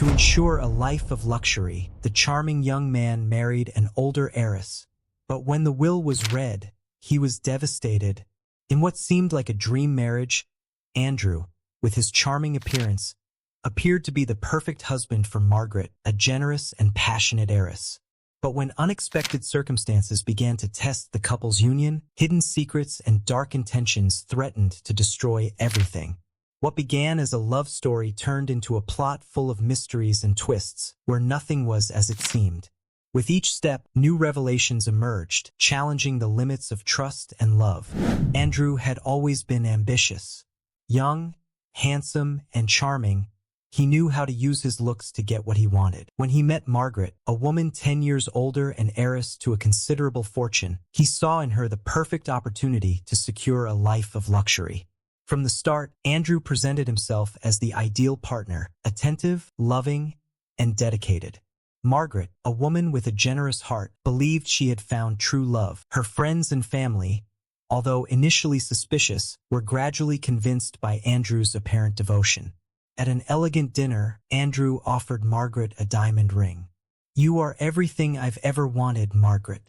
To ensure a life of luxury, the charming young man married an older heiress. But when the will was read, he was devastated. In what seemed like a dream marriage, Andrew, with his charming appearance, appeared to be the perfect husband for Margaret, a generous and passionate heiress. But when unexpected circumstances began to test the couple's union, hidden secrets and dark intentions threatened to destroy everything. What began as a love story turned into a plot full of mysteries and twists, where nothing was as it seemed. With each step, new revelations emerged, challenging the limits of trust and love. Andrew had always been ambitious. Young, handsome, and charming, he knew how to use his looks to get what he wanted. When he met Margaret, a woman 10 years older and heiress to a considerable fortune, he saw in her the perfect opportunity to secure a life of luxury. From the start, Andrew presented himself as the ideal partner, attentive, loving, and dedicated. Margaret, a woman with a generous heart, believed she had found true love. Her friends and family, although initially suspicious, were gradually convinced by Andrew's apparent devotion. At an elegant dinner, Andrew offered Margaret a diamond ring. "You are everything I've ever wanted, Margaret.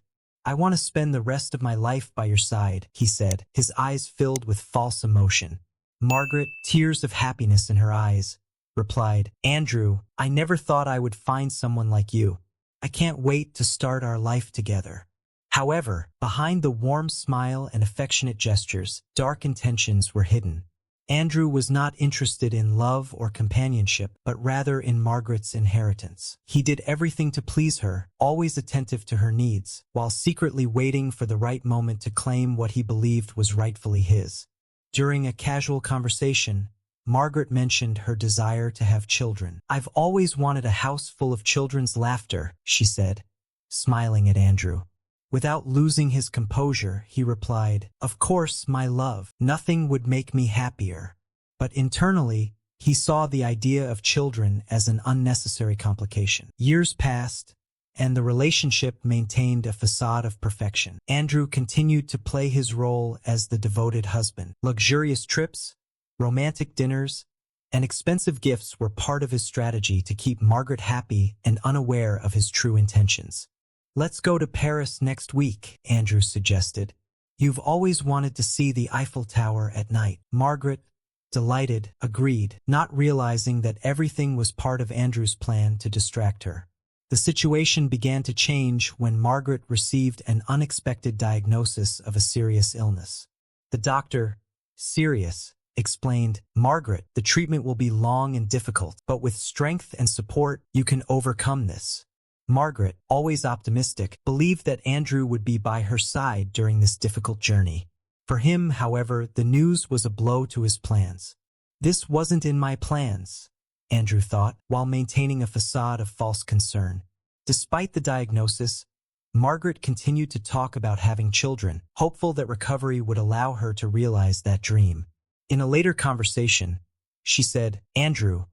I want to spend the rest of my life by your side," he said, his eyes filled with false emotion. Margaret, tears of happiness in her eyes, replied, "Andrew, I never thought I would find someone like you. I can't wait to start our life together." However, behind the warm smile and affectionate gestures, dark intentions were hidden. Andrew was not interested in love or companionship, but rather in Margaret's inheritance. He did everything to please her, always attentive to her needs, while secretly waiting for the right moment to claim what he believed was rightfully his. During a casual conversation, Margaret mentioned her desire to have children. "I've always wanted a house full of children's laughter," she said, smiling at Andrew. Without losing his composure, he replied, "Of course, my love, nothing would make me happier." But internally, he saw the idea of children as an unnecessary complication. Years passed, and the relationship maintained a facade of perfection. Andrew continued to play his role as the devoted husband. Luxurious trips, romantic dinners, and expensive gifts were part of his strategy to keep Margaret happy and unaware of his true intentions. "Let's go to Paris next week," Andrew suggested. "You've always wanted to see the Eiffel Tower at night." Margaret, delighted, agreed, not realizing that everything was part of Andrew's plan to distract her. The situation began to change when Margaret received an unexpected diagnosis of a serious illness. The doctor, serious, explained, "Margaret, the treatment will be long and difficult, but with strength and support, you can overcome this." Margaret, always optimistic, believed that Andrew would be by her side during this difficult journey. For him, however, the news was a blow to his plans. "This wasn't in my plans," Andrew thought, while maintaining a facade of false concern. Despite the diagnosis, Margaret continued to talk about having children, hopeful that recovery would allow her to realize that dream. In a later conversation, she said, "Andrew,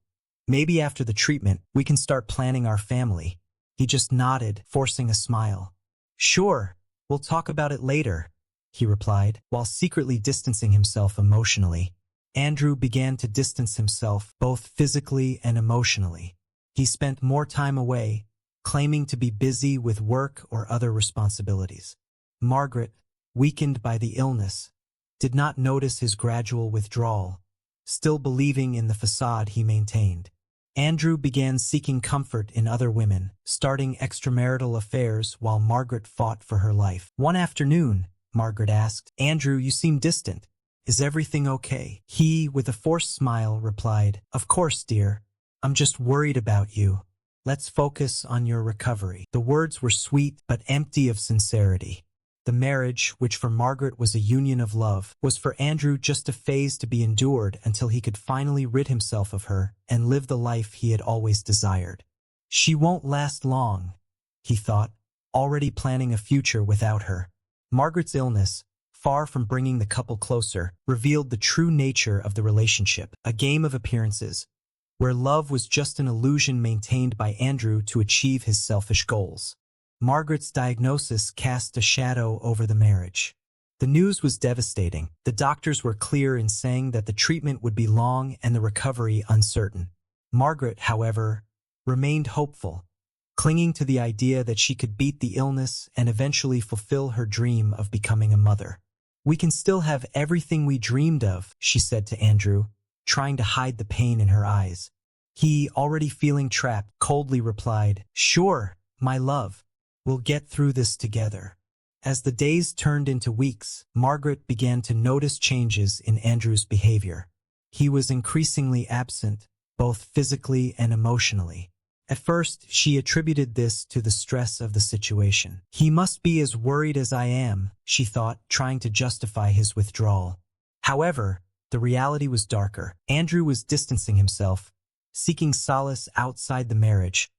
maybe after the treatment, we can start planning our family." He just nodded, forcing a smile. "Sure, we'll talk about it later," he replied, while secretly distancing himself emotionally. Andrew began to distance himself, both physically and emotionally. He spent more time away, claiming to be busy with work or other responsibilities. Margaret, weakened by the illness, did not notice his gradual withdrawal, still believing in the facade he maintained. Andrew began seeking comfort in other women, starting extramarital affairs while Margaret fought for her life. One afternoon, Margaret asked, "Andrew, you seem distant. Is everything okay?" He, with a forced smile, replied, "Of course, dear. I'm just worried about you. Let's focus on your recovery." The words were sweet but empty of sincerity. The marriage, which for Margaret was a union of love, was for Andrew just a phase to be endured until he could finally rid himself of her and live the life he had always desired. "She won't last long," he thought, already planning a future without her. Margaret's illness, far from bringing the couple closer, revealed the true nature of the relationship, a game of appearances, where love was just an illusion maintained by Andrew to achieve his selfish goals. Margaret's diagnosis cast a shadow over the marriage. The news was devastating. The doctors were clear in saying that the treatment would be long and the recovery uncertain. Margaret, however, remained hopeful, clinging to the idea that she could beat the illness and eventually fulfill her dream of becoming a mother. "We can still have everything we dreamed of," she said to Andrew, trying to hide the pain in her eyes. He, already feeling trapped, coldly replied, "Sure, my love. We'll get through this together." As the days turned into weeks, Margaret began to notice changes in Andrew's behavior. He was increasingly absent, both physically and emotionally. At first, she attributed this to the stress of the situation. "He must be as worried as I am," she thought, trying to justify his withdrawal. However, the reality was darker. Andrew was distancing himself, seeking solace outside the marriage,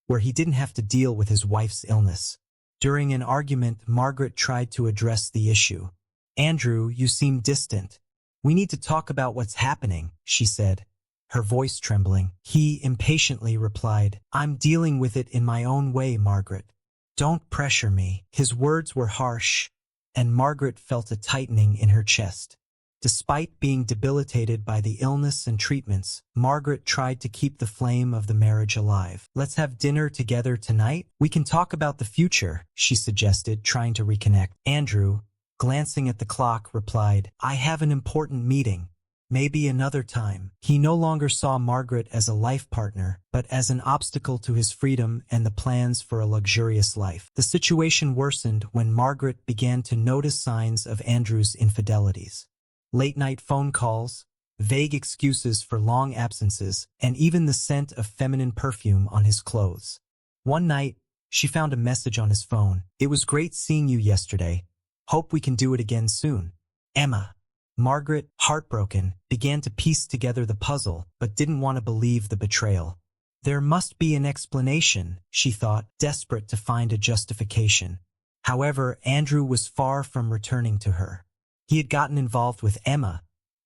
where he didn't have to deal with his wife's illness. During an argument, Margaret tried to address the issue. "Andrew, you seem distant. We need to talk about what's happening," she said, her voice trembling. He impatiently replied, "I'm dealing with it in my own way, Margaret. Don't pressure me." His words were harsh, and Margaret felt a tightening in her chest. Despite being debilitated by the illness and treatments, Margaret tried to keep the flame of the marriage alive. "Let's have dinner together tonight. We can talk about the future," she suggested, trying to reconnect. Andrew, glancing at the clock, replied, "I have an important meeting. Maybe another time." He no longer saw Margaret as a life partner, but as an obstacle to his freedom and the plans for a luxurious life. The situation worsened when Margaret began to notice signs of Andrew's infidelities. Late-night phone calls, vague excuses for long absences, and even the scent of feminine perfume on his clothes. One night, she found a message on his phone. "It was great seeing you yesterday. Hope we can do it again soon. Emma." Margaret, heartbroken, began to piece together the puzzle, but didn't want to believe the betrayal. There must be an explanation, she thought, desperate to find a justification. However, Andrew was far from returning to her. He had gotten involved with Emma,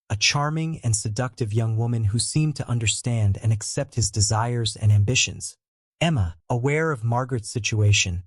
a charming and seductive young woman who seemed to understand and accept his desires and ambitions. Emma, aware of Margaret's situation,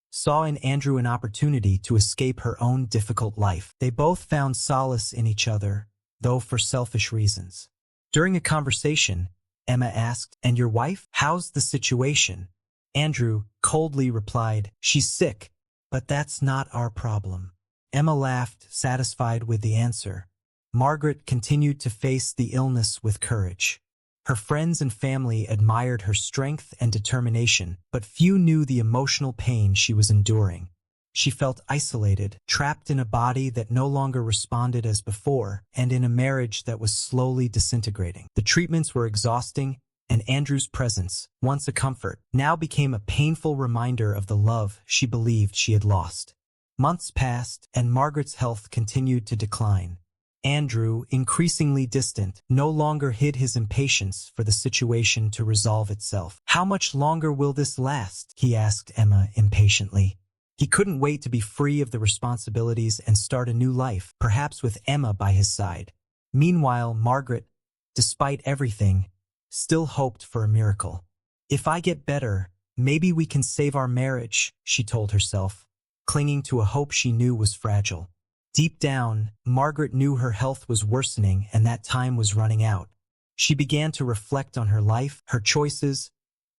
saw in Andrew an opportunity to escape her own difficult life. They both found solace in each other, though for selfish reasons. During a conversation, Emma asked, "And your wife? How's the situation?" Andrew coldly replied, "She's sick, but that's not our problem." Emma laughed, satisfied with the answer. Margaret continued to face the illness with courage. Her friends and family admired her strength and determination, but few knew the emotional pain she was enduring. She felt isolated, trapped in a body that no longer responded as before, and in a marriage that was slowly disintegrating. The treatments were exhausting, and Andrew's presence, once a comfort, now became a painful reminder of the love she believed she had lost. Months passed, and Margaret's health continued to decline. Andrew, increasingly distant, no longer hid his impatience for the situation to resolve itself. "How much longer will this last?" he asked Emma impatiently. He couldn't wait to be free of the responsibilities and start a new life, perhaps with Emma by his side. Meanwhile, Margaret, despite everything, still hoped for a miracle. "If I get better, maybe we can save our marriage," she told herself, clinging to a hope she knew was fragile. Deep down, Margaret knew her health was worsening and that time was running out. She began to reflect on her life, her choices,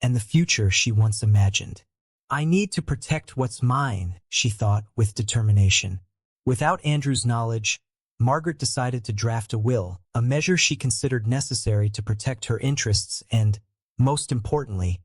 and the future she once imagined. "I need to protect what's mine," she thought with determination. Without Andrew's knowledge, Margaret decided to draft a will, a measure she considered necessary to protect her interests and, most importantly,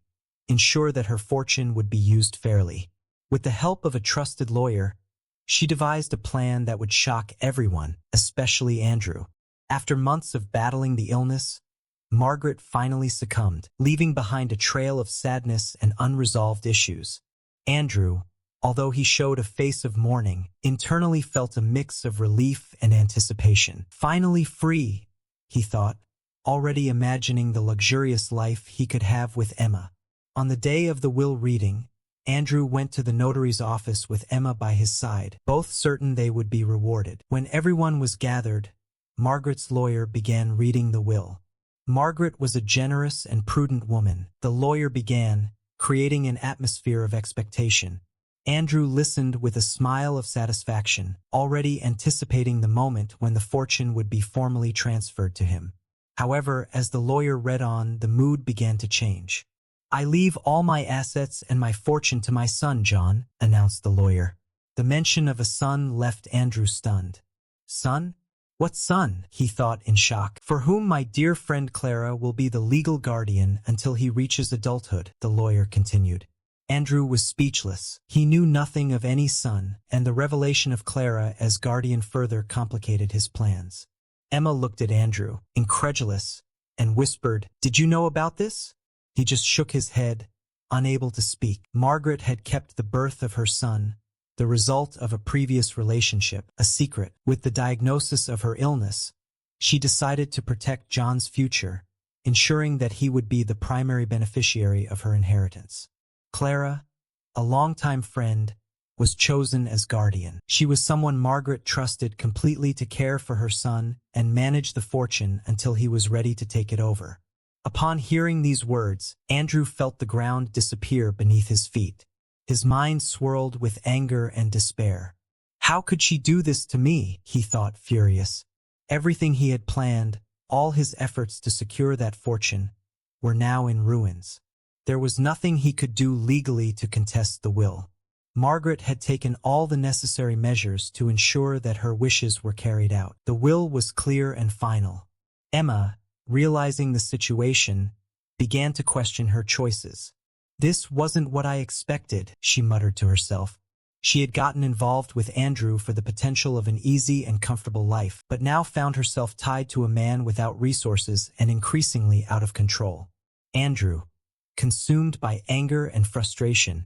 ensure that her fortune would be used fairly. With the help of a trusted lawyer, she devised a plan that would shock everyone, especially Andrew. After months of battling the illness, Margaret finally succumbed, leaving behind a trail of sadness and unresolved issues. Andrew, although he showed a face of mourning, internally felt a mix of relief and anticipation. Finally free, he thought, already imagining the luxurious life he could have with Emma. On the day of the will reading, Andrew went to the notary's office with Emma by his side, both certain they would be rewarded. When everyone was gathered, Margaret's lawyer began reading the will. Margaret was a generous and prudent woman. The lawyer began, creating an atmosphere of expectation. Andrew listened with a smile of satisfaction, already anticipating the moment when the fortune would be formally transferred to him. However, as the lawyer read on, the mood began to change. "I leave all my assets and my fortune to my son, John," announced the lawyer. The mention of a son left Andrew stunned. "Son? What son?" he thought in shock. "For whom my dear friend Clara will be the legal guardian until he reaches adulthood," the lawyer continued. Andrew was speechless. He knew nothing of any son, and the revelation of Clara as guardian further complicated his plans. Emma looked at Andrew, incredulous, and whispered, "Did you know about this?" He just shook his head, unable to speak. Margaret had kept the birth of her son, the result of a previous relationship, a secret. With the diagnosis of her illness, she decided to protect John's future, ensuring that he would be the primary beneficiary of her inheritance. Clara, a longtime friend, was chosen as guardian. She was someone Margaret trusted completely to care for her son and manage the fortune until he was ready to take it over. Upon hearing these words, Andrew felt the ground disappear beneath his feet. His mind swirled with anger and despair. "How could she do this to me?" he thought, furious. Everything he had planned, all his efforts to secure that fortune, were now in ruins. There was nothing he could do legally to contest the will. Margaret had taken all the necessary measures to ensure that her wishes were carried out. The will was clear and final. Emma, realizing the situation, began to question her choices. "This wasn't what I expected," she muttered to herself. She had gotten involved with Andrew for the potential of an easy and comfortable life, but now found herself tied to a man without resources and increasingly out of control. Andrew, consumed by anger and frustration,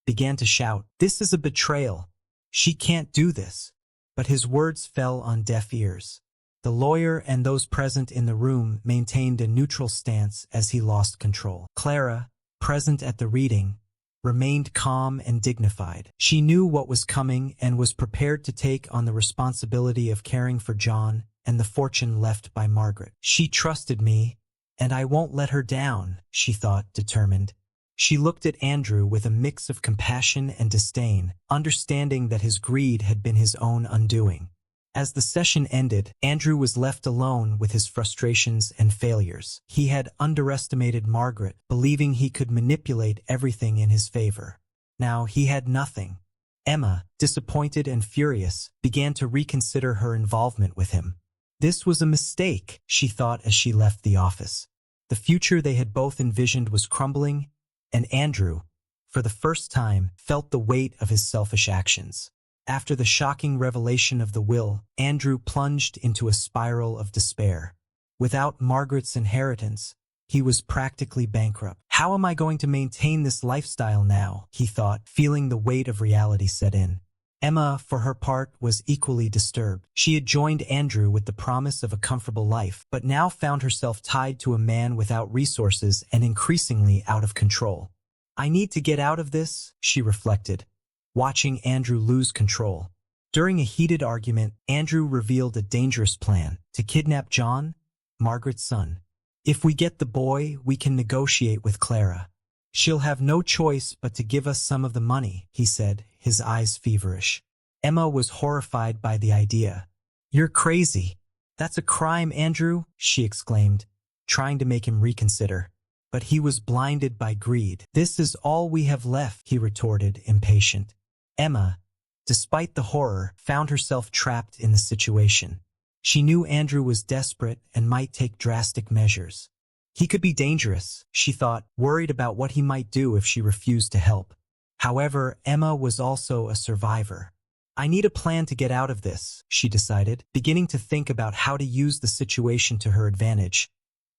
began to shout, "This is a betrayal. She can't do this." But his words fell on deaf ears. The lawyer and those present in the room maintained a neutral stance as he lost control. Clara, present at the reading, remained calm and dignified. She knew what was coming and was prepared to take on the responsibility of caring for John and the fortune left by Margaret. "She trusted me, and I won't let her down," she thought, determined. She looked at Andrew with a mix of compassion and disdain, understanding that his greed had been his own undoing. As the session ended, Andrew was left alone with his frustrations and failures. He had underestimated Margaret, believing he could manipulate everything in his favor. Now he had nothing. Emma, disappointed and furious, began to reconsider her involvement with him. This was a mistake, she thought as she left the office. The future they had both envisioned was crumbling, and Andrew, for the first time, felt the weight of his selfish actions. After the shocking revelation of the will, Andrew plunged into a spiral of despair. Without Margaret's inheritance, he was practically bankrupt. "How am I going to maintain this lifestyle now?" he thought, feeling the weight of reality set in. Emma, for her part, was equally disturbed. She had joined Andrew with the promise of a comfortable life, but now found herself tied to a man without resources and increasingly out of control. "I need to get out of this," she reflected, watching Andrew lose control. During a heated argument, Andrew revealed a dangerous plan: to kidnap John, Margaret's son. "If we get the boy, we can negotiate with Clara. She'll have no choice but to give us some of the money," he said, his eyes feverish. Emma was horrified by the idea. "You're crazy. That's a crime, Andrew," she exclaimed, trying to make him reconsider. But he was blinded by greed. "This is all we have left," he retorted, impatient. Emma, despite the horror, found herself trapped in the situation. She knew Andrew was desperate and might take drastic measures. He could be dangerous, she thought, worried about what he might do if she refused to help. However, Emma was also a survivor. "I need a plan to get out of this," she decided, beginning to think about how to use the situation to her advantage,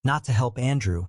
not to help Andrew,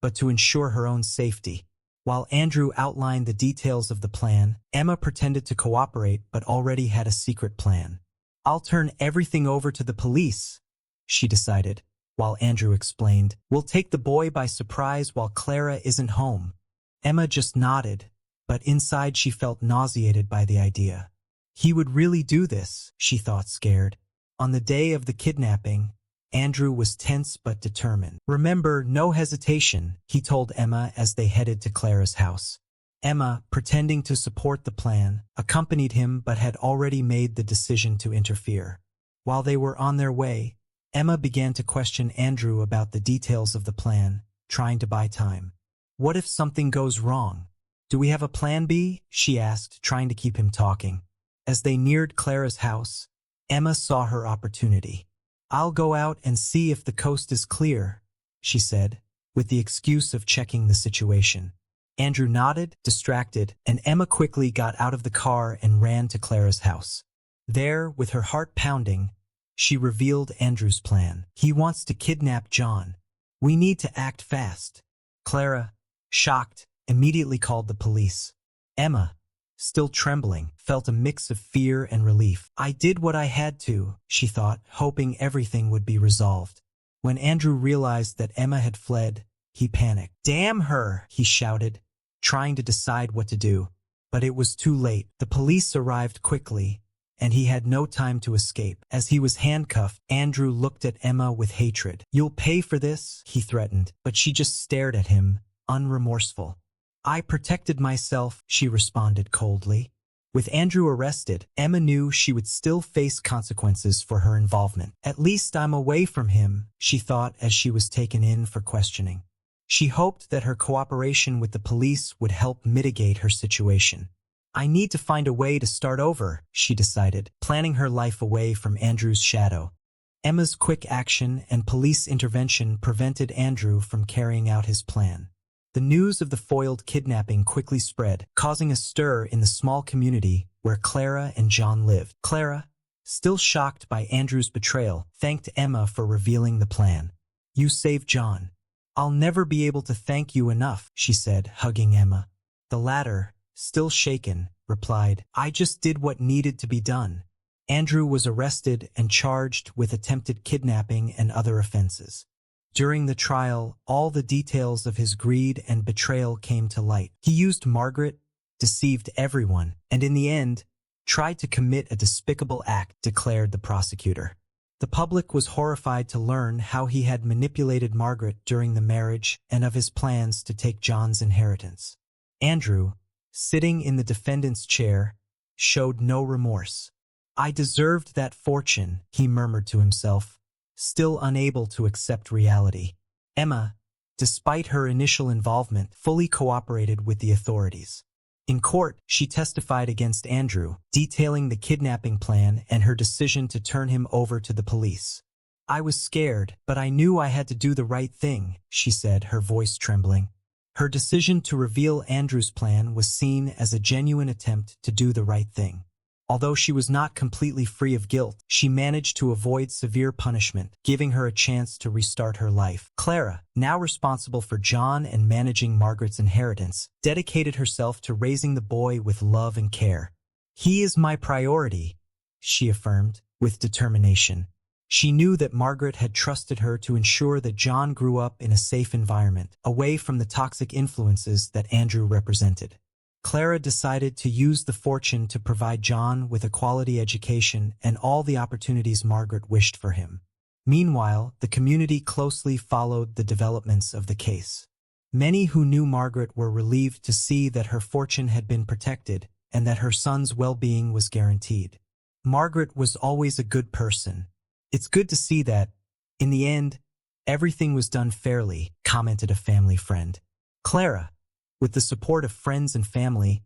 but to ensure her own safety. While Andrew outlined the details of the plan, Emma pretended to cooperate but already had a secret plan. "I'll turn everything over to the police," she decided, while Andrew explained, "We'll take the boy by surprise while Clara isn't home." Emma just nodded, but inside she felt nauseated by the idea. He would really do this, she thought, scared. On the day of the kidnapping, Andrew was tense but determined. "Remember, no hesitation," he told Emma as they headed to Clara's house. Emma, pretending to support the plan, accompanied him but had already made the decision to interfere. While they were on their way, Emma began to question Andrew about the details of the plan, trying to buy time. What if something goes wrong? Do we have a plan B? She asked, trying to keep him talking. As they neared Clara's house, Emma saw her opportunity. I'll go out and see if the coast is clear, she said, with the excuse of checking the situation. Andrew nodded, distracted, and Emma quickly got out of the car and ran to Clara's house. There, with her heart pounding, she revealed Andrew's plan. He wants to kidnap John. We need to act fast. Clara, shocked, immediately called the police. Emma, still trembling, felt a mix of fear and relief. I did what I had to, she thought, hoping everything would be resolved. When Andrew realized that Emma had fled, he panicked. Damn her, he shouted, trying to decide what to do. But it was too late. The police arrived quickly, and he had no time to escape. As he was handcuffed, Andrew looked at Emma with hatred. You'll pay for this, he threatened, but she just stared at him, unremorseful. I protected myself, she responded coldly. With Andrew arrested, Emma knew she would still face consequences for her involvement. At least I'm away from him, she thought as she was taken in for questioning. She hoped that her cooperation with the police would help mitigate her situation. I need to find a way to start over, she decided, planning her life away from Andrew's shadow. Emma's quick action and police intervention prevented Andrew from carrying out his plan. The news of the foiled kidnapping quickly spread, causing a stir in the small community where Clara and John lived. Clara, still shocked by Andrew's betrayal, thanked Emma for revealing the plan. You saved John. I'll never be able to thank you enough, she said, hugging Emma. The latter, still shaken, replied, I just did what needed to be done. Andrew was arrested and charged with attempted kidnapping and other offenses. During the trial, all the details of his greed and betrayal came to light. He used Margaret, deceived everyone, and in the end, tried to commit a despicable act, declared the prosecutor. The public was horrified to learn how he had manipulated Margaret during the marriage and of his plans to take John's inheritance. Andrew, sitting in the defendant's chair, showed no remorse. I deserved that fortune, he murmured to himself, still unable to accept reality. Emma, despite her initial involvement, fully cooperated with the authorities. In court, she testified against Andrew, detailing the kidnapping plan and her decision to turn him over to the police. I was scared, but I knew I had to do the right thing, she said, her voice trembling. Her decision to reveal Andrew's plan was seen as a genuine attempt to do the right thing. Although she was not completely free of guilt, she managed to avoid severe punishment, giving her a chance to restart her life. Clara, now responsible for John and managing Margaret's inheritance, dedicated herself to raising the boy with love and care. He is my priority, she affirmed, with determination. She knew that Margaret had trusted her to ensure that John grew up in a safe environment, away from the toxic influences that Andrew represented. Clara decided to use the fortune to provide John with a quality education and all the opportunities Margaret wished for him. Meanwhile, the community closely followed the developments of the case. Many who knew Margaret were relieved to see that her fortune had been protected and that her son's well-being was guaranteed. Margaret was always a good person. It's good to see that, in the end, everything was done fairly, commented a family friend. Clara, with the support of friends and family,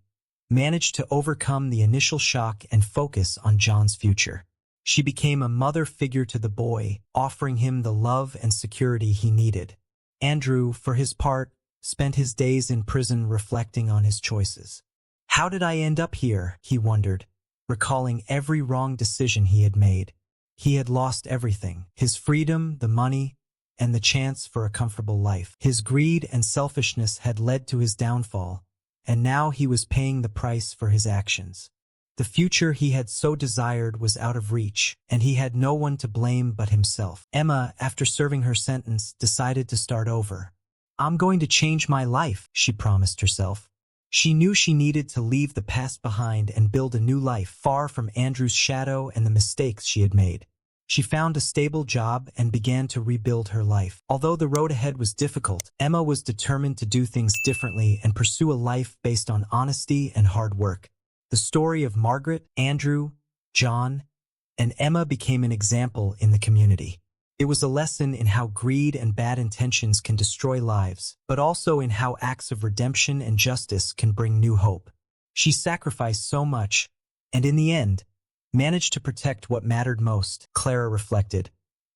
managed to overcome the initial shock and focus on John's future. She became a mother figure to the boy, offering him the love and security he needed. Andrew, for his part, spent his days in prison reflecting on his choices. How did I end up here, he wondered, recalling every wrong decision he had made. He had lost everything: his freedom, the money, and the chance for a comfortable life. His greed and selfishness had led to his downfall, and now he was paying the price for his actions. The future he had so desired was out of reach, and he had no one to blame but himself. Emma, after serving her sentence, decided to start over. I'm going to change my life, she promised herself. She knew she needed to leave the past behind and build a new life far from Andrew's shadow and the mistakes she had made. She found a stable job and began to rebuild her life. Although the road ahead was difficult, Emma was determined to do things differently and pursue a life based on honesty and hard work. The story of Margaret, Andrew, John, and Emma became an example in the community. It was a lesson in how greed and bad intentions can destroy lives, but also in how acts of redemption and justice can bring new hope. She sacrificed so much, and in the end, managed to protect what mattered most, Clara reflected,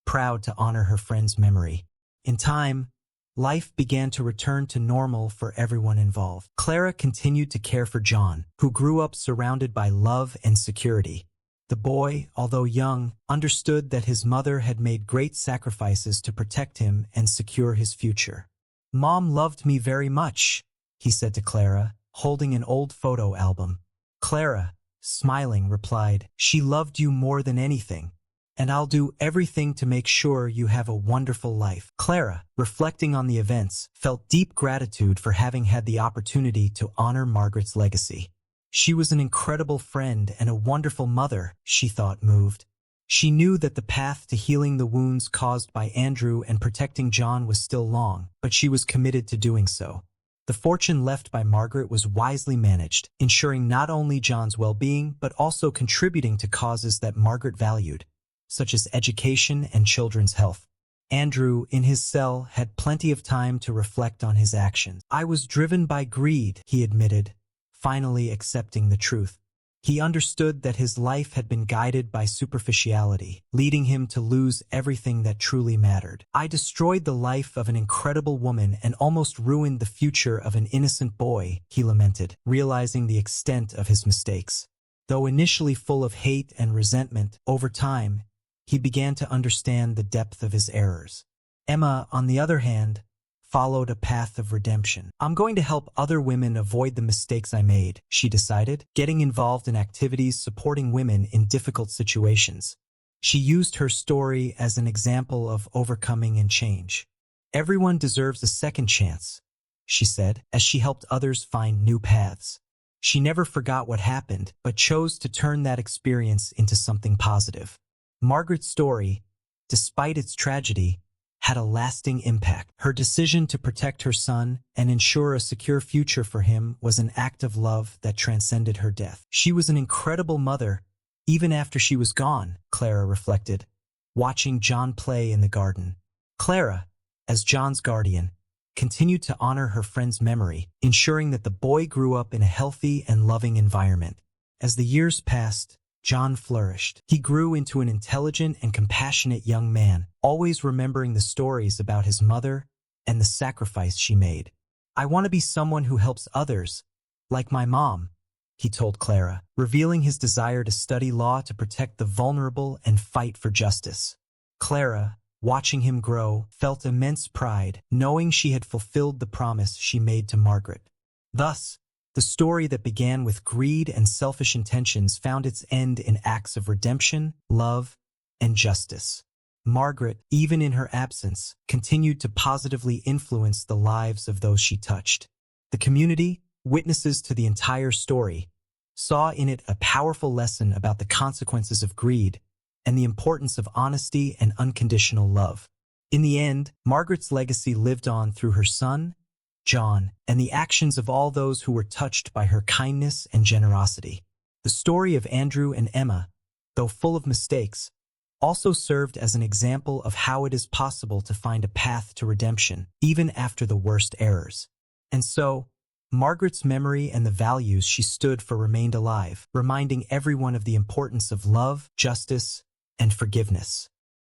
proud to honor her friend's memory. In time, life began to return to normal for everyone involved. Clara continued to care for John, who grew up surrounded by love and security. The boy, although young, understood that his mother had made great sacrifices to protect him and secure his future. "Mom loved me very much," he said to Clara, holding an old photo album. Clara, smiling, replied, "She loved you more than anything, and I'll do everything to make sure you have a wonderful life." Clara, reflecting on the events, felt deep gratitude for having had the opportunity to honor Margaret's legacy. She was an incredible friend and a wonderful mother, she thought, moved. She knew that the path to healing the wounds caused by Andrew and protecting John was still long, but she was committed to doing so. The fortune left by Margaret was wisely managed, ensuring not only John's well-being but also contributing to causes that Margaret valued, such as education and children's health. Andrew, in his cell, had plenty of time to reflect on his actions. "I was driven by greed," he admitted, finally accepting the truth. He understood that his life had been guided by superficiality, leading him to lose everything that truly mattered. "I destroyed the life of an incredible woman and almost ruined the future of an innocent boy," he lamented, realizing the extent of his mistakes. Though initially full of hate and resentment, over time, he began to understand the depth of his errors. Emma, on the other hand, followed a path of redemption. "I'm going to help other women avoid the mistakes I made," she decided, getting involved in activities supporting women in difficult situations. She used her story as an example of overcoming and change. "Everyone deserves a second chance," she said, as she helped others find new paths. She never forgot what happened, but chose to turn that experience into something positive. Margaret's story, despite its tragedy, had a lasting impact. Her decision to protect her son and ensure a secure future for him was an act of love that transcended her death. She was an incredible mother, even after she was gone, Clara reflected, watching John play in the garden. Clara, as John's guardian, continued to honor her friend's memory, ensuring that the boy grew up in a healthy and loving environment. As the years passed, John flourished. He grew into an intelligent and compassionate young man, always remembering the stories about his mother and the sacrifice she made. "I want to be someone who helps others, like my mom," he told Clara, revealing his desire to study law to protect the vulnerable and fight for justice. Clara, watching him grow, felt immense pride, knowing she had fulfilled the promise she made to Margaret. Thus, the story that began with greed and selfish intentions found its end in acts of redemption, love, and justice. Margaret, even in her absence, continued to positively influence the lives of those she touched. The community, witnesses to the entire story, saw in it a powerful lesson about the consequences of greed and the importance of honesty and unconditional love. In the end, Margaret's legacy lived on through her son, John, and the actions of all those who were touched by her kindness and generosity. The story of Andrew and Emma, though full of mistakes, also served as an example of how it is possible to find a path to redemption, even after the worst errors. And so, Margaret's memory and the values she stood for remained alive, reminding everyone of the importance of love, justice, and forgiveness.